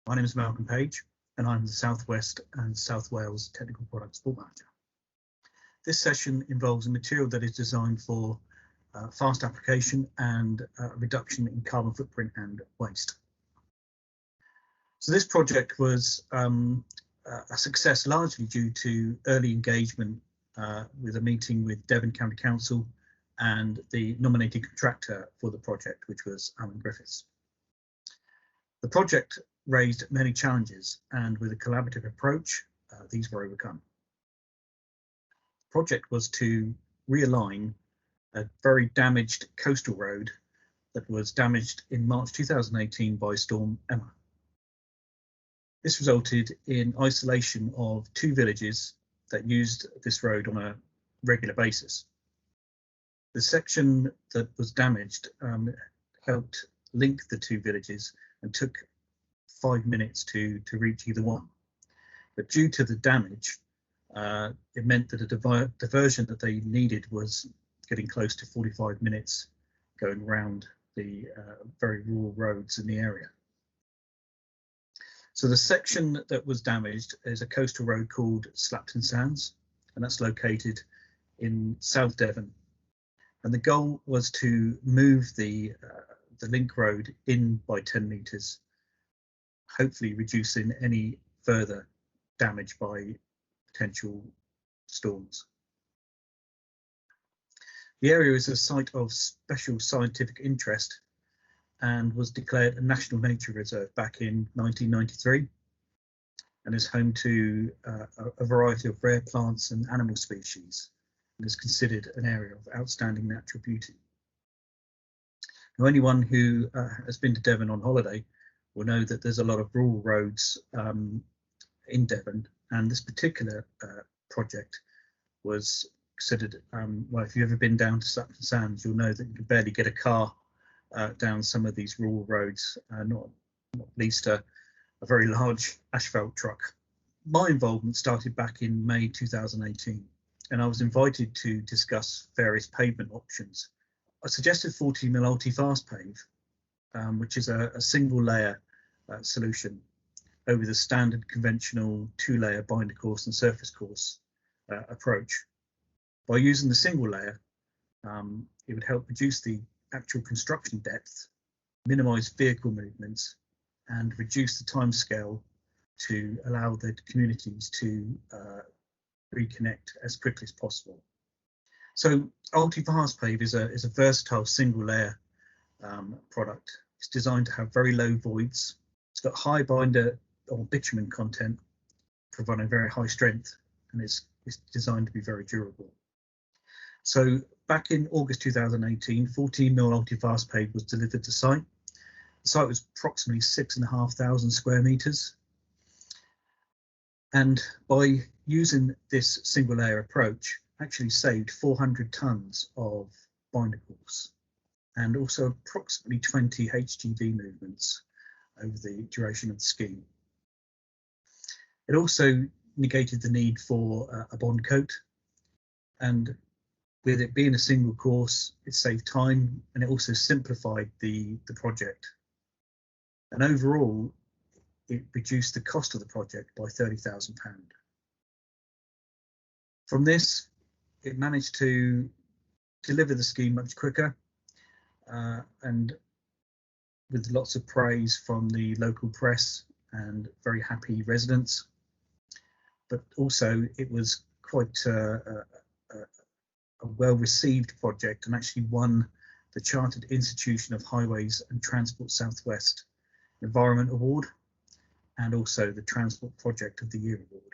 My name is Malcolm Page, and I'm the South West and South Wales Technical Product Support Manager. This session involves a material that is designed for fast application and reduction in carbon footprint and waste. So this project was a success largely due to early engagement with a meeting with Devon County Council and the nominated contractor for the project, which was Griffiths. The project raised many challenges, and with a collaborative approach, these were overcome. The project was to realign a very damaged coastal road that was damaged in March 2018 by Storm Emma. This resulted in isolation of 2 villages that used this road on a regular basis. The section that was damaged helped link the 2 villages and took 5 minutes to reach either one. But due to the damage, it meant that a diversion that they needed was getting close to 45 minutes going around the very rural roads in the area. So the section that was damaged is a coastal road called Slapton Sands, and that's located in South Devon. And the goal was to move the link road in by 10 metres, hopefully reducing any further damage by potential storms. The area is a site of special scientific interest and was declared a National Nature Reserve back in 1993, and is home to a variety of rare plants and animal species, and is considered an area of outstanding natural beauty. Now, anyone who has been to Devon on holiday will know that there's a lot of rural roads in Devon, and this particular project was considered, well, if you've ever been down to Slapton Sands, you'll know that you can barely get a car down some of these rural roads, not least a very large asphalt truck. My involvement started back in May 2018, and I was invited to discuss various pavement options. I suggested 40mm Ultifastpave, which is a single layer solution over the standard conventional 2-layer binder course and surface course approach. By using the single layer, it would help reduce the actual construction depth, minimise vehicle movements, and reduce the timescale to allow the communities to reconnect as quickly as possible. So Ultifastpave is a versatile single layer product. It's designed to have very low voids. It's got high binder or bitumen content, providing very high strength, and it's designed to be very durable. So back in August 2018, 14mm Ultifastpave was delivered to site. The site was approximately 6,500 square metres. And by using this single layer approach, actually saved 400 tonnes of binder course, and also approximately 20 HGV movements over the duration of the scheme. It also negated the need for a bond coat, and with it being a single course, it saved time, and it also simplified the project. And overall, it reduced the cost of the project by £30,000. From this, it managed to deliver the scheme much quicker, and with lots of praise from the local press and very happy residents. But also, it was quite a well-received project, and actually won the Chartered Institution of Highways and Transport Southwest Environment Award, and also the Transport Project of the Year Award.